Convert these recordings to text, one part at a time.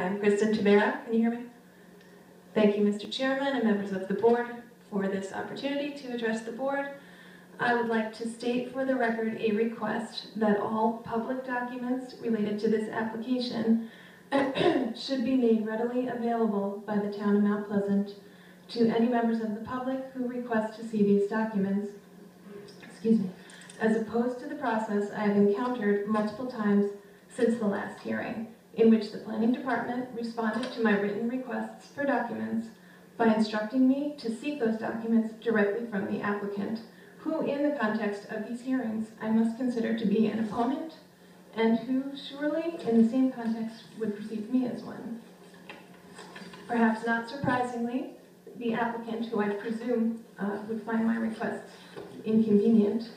I'm Kristen Tavera. Can you hear me? Thank you, Mr. Chairman and members of the board, for this opportunity to address the board. I would like to state for the record a request that all public documents related to this application should be made readily available by the town of Mount Pleasant to any members of the public who request to see these documents, as opposed to the process I have encountered multiple times since the last hearing, in which the planning department responded to my written requests for documents by instructing me to seek those documents directly from the applicant, who in the context of these hearings I must consider to be an opponent, and who surely in the same context would perceive me as one. Perhaps not surprisingly, the applicant, who I presume would find my requests inconvenient,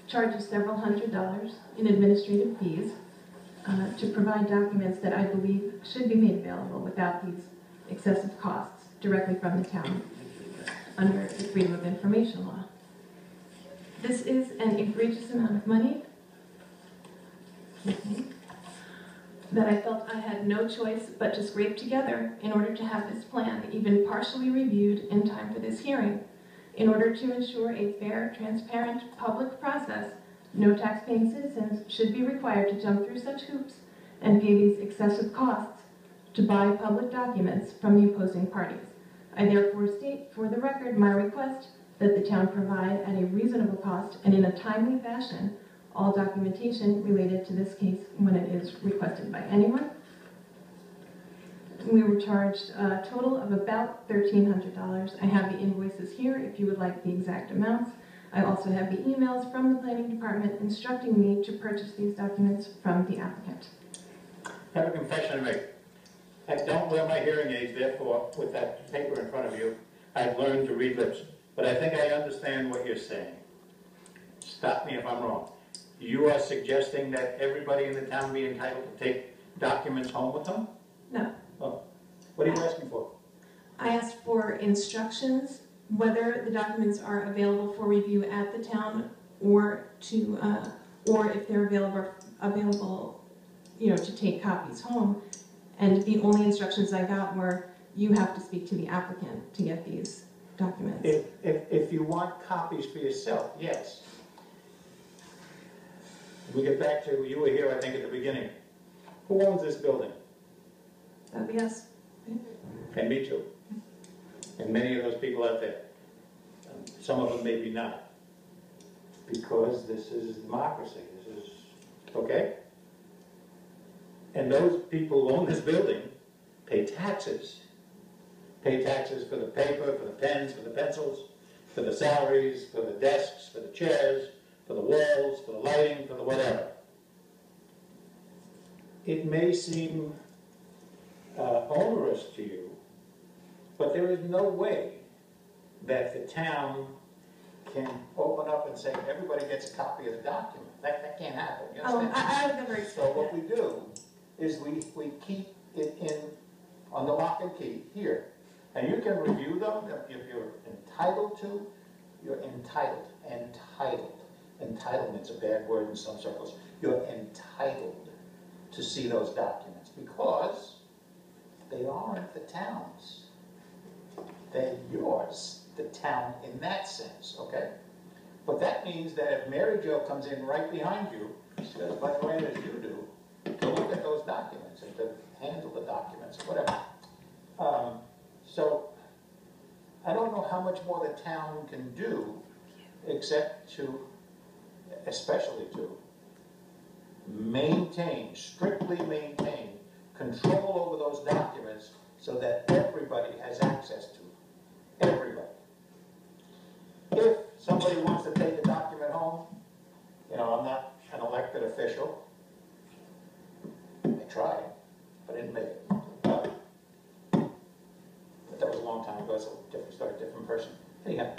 charges several $100s in administrative fees to provide documents that I believe should be made available without these excessive costs directly from the town under the Freedom of Information Law. This is an egregious amount of money that I felt I had no choice but to scrape together in order to have this plan even partially reviewed in time for this hearing. In order to ensure a fair, transparent, public process, no tax-paying citizens should be required to jump through such hoops and pay these excessive costs to buy public documents from the opposing parties. I therefore state for the record my request that the town provide at a reasonable cost and in a timely fashion all documentation related to this case when it is requested by anyone. We were charged a total of about $1,300. I have the invoices here if you would like the exact amounts. I also have the emails from the planning department instructing me to purchase these documents from the applicant. I have a confession to make. I don't wear my hearing aids, therefore, with that paper in front of you, I've learned to read lips. But I think I understand what you're saying. Stop me if I'm wrong. You are suggesting that everybody in the town be entitled to take documents home with them? No. Oh. What are you asking for? I asked for instructions whether the documents are available for review at the town or if they're available, to take copies home. And the only instructions I got were, you have to speak to the applicant to get these documents. If you want copies for yourself, yes. We get back to, you were here, I think, at the beginning. Who owns this building? That would be us. And me too. And many of those people out there. Some of them maybe not. Because this is democracy. This is, okay? And those people who own this building pay taxes. Pay taxes for the paper, for the pens, for the pencils, for the salaries, for the desks, for the chairs, for the walls, for the lighting, for the whatever. It may seem onerous to you, but there is no way that the town can open up and say, everybody gets a copy of the document. That can't happen. You understand? I would never expect So what we do is we keep it in on the lock and key here. And you can review them if you're entitled to. You're entitled. Entitlement's a bad word in some circles. You're entitled to see those documents because they aren't the town's. They're yours, the town in that sense, okay? But that means that if Mary Jo comes in right behind you, she does by the way as you do, to look at those documents and to handle the documents, whatever. So I don't know how much more the town can do except to, especially to, strictly maintain control over those documents so that everybody has access to it. Everybody. If somebody wants to take a document home, I'm not an elected official. I tried, but I didn't make it. But that was a long time ago, it's a different story, different person. Anyhow,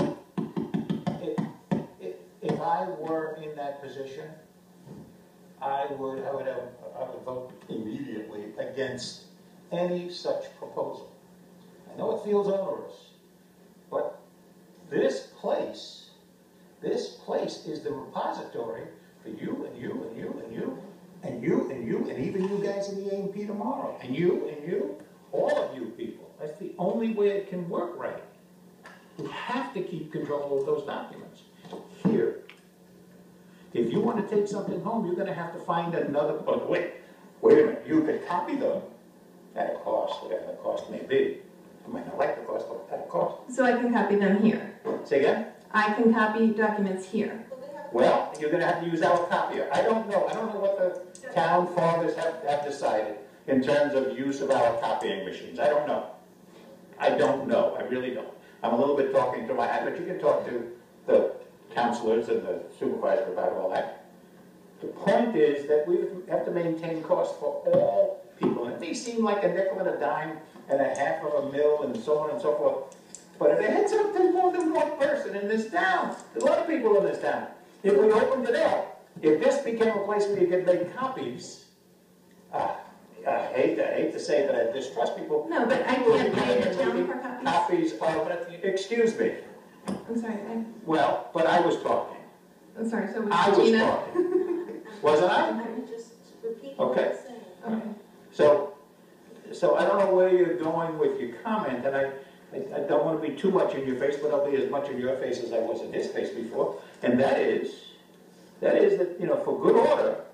if I were in that position, I would vote immediately against any such proposal. I know it feels onerous, but this place is the repository for you and you and you and you And you, and even you guys in the A&P tomorrow, and you, all of you people. That's the only way it can work right. We have to keep control of those documents here. If you want to take something home, you're gonna have to find another, but wait a minute, you could copy them at a cost, whatever the cost may be. You might not like the cost, but at a cost. So I can copy them here. Say again? I can copy documents here. Well, you're gonna have to use our copier. I don't know what the town fathers have decided in terms of use of our copying machines. I don't know. I really don't. I'm a little bit talking to my head, but you can talk to the councilors and the supervisor about all that. The point is that we have to maintain costs for all people. And it may seem like a nickel and a dime and a half of a mill and so on and so forth. But if it ends up, there's more than one person in this town. There's a lot of people in this town. If we opened it up, if this became a place where you could make copies, I hate to say that I distrust people. No, but I can't pay the town for copies. Copies excuse me. I'm sorry. Well, but I was talking. I'm sorry. So I was was Gina? talking. Wasn't I? I'm just repeating what Okay. I'm saying. Okay. So I don't know where you're going with your comment, and I don't want to be too much in your face, but I'll be as much in your face as I was in his face before. And that is that, you know, for good order,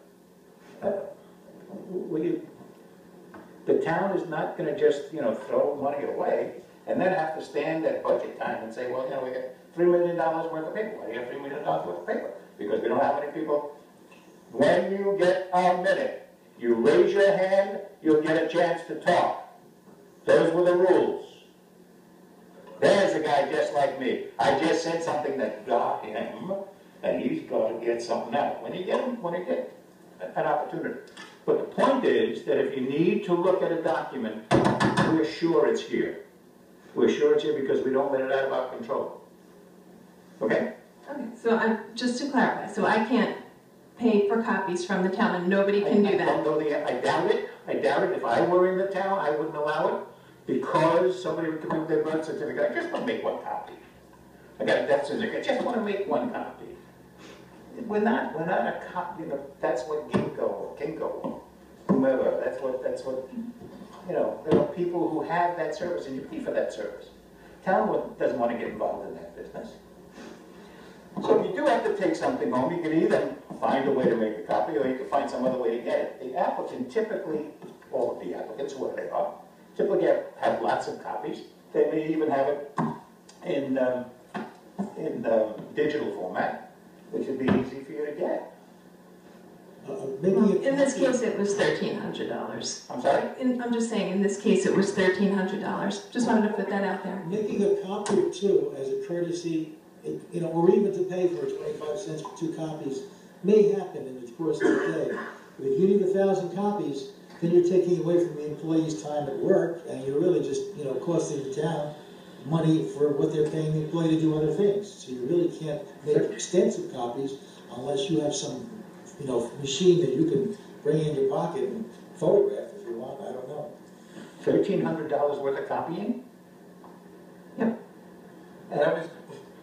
the town is not going to just, you know, throw money away and then have to stand at budget time and say, well, you know, we got $3 million worth of paper. Why do you have $3 million worth of paper? Because we don't have any people. When you get a minute, you raise your hand, you'll get a chance to talk. Those were the rules. There's a guy just like me. I just said something that got him, and he's got to get something out when you get an opportunity. But the point is that if you need to look at a document, we're sure it's here. We're sure it's here because we don't let it out of our control. Okay? Okay. So just to clarify, so I can't pay for copies from the town, and nobody can do that. I doubt it. I doubt it. If I were in the town, I wouldn't allow it because somebody would come in with their birth certificate. I just want to make one copy. I got a death certificate. I just want to make one copy. We're not a copy. You know, that's what Kinko, whomever. That's what. You know, there are people who have that service, and you pay for that service. Town doesn't want to get involved in that business. So if you do have to take something home, you can either find a way to make a copy, or you can find some other way to get it. The applicant typically, all of the applicants, whoever they are, typically have lots of copies. They may even have it in digital format, which would be easy for you to get. In this case, it was $1,300. I'm sorry? I'm just saying, in this case, it was $1,300. Just wanted to put that out there. Making a copy or two as a courtesy, you know, or even to pay for 25 cents for 2 copies may happen in the course of the day. But if you need 1,000 copies, then you're taking away from the employee's time at work, and you're really just, you know, costing the town money for what they're paying the employee to do other things. So you really can't make extensive copies unless you have some, you know, machine that you can bring in your pocket and photograph if you want. I don't know. $1,300 worth of copying? Yep. And that was,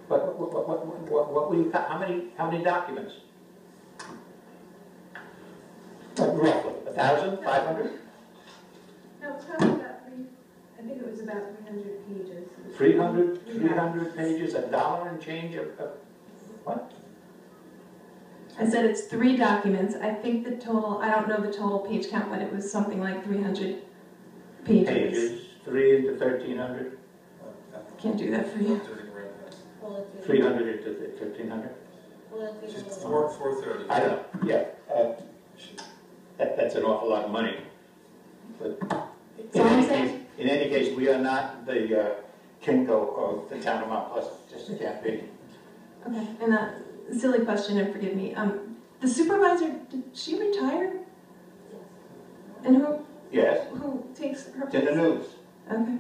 what will you, how many documents? Roughly, 1,000, 500? No, it's probably about I think it was about 300 pages. 300 pages, $1 and change of what? I said it's 3 documents. I think the total, I don't know the total page count, but it was something like 300 pages. 3 into 1,300? Can't do that for you. 300 into 1,300? Just 430. I don't know, yeah. That's an awful lot of money. But in any case, we are not the Kinko of the town of Mount Pleasant. Just can't be. Okay, and a silly question, and forgive me. The supervisor, did she retire? And Yes, who takes her it's in the place? news. Okay.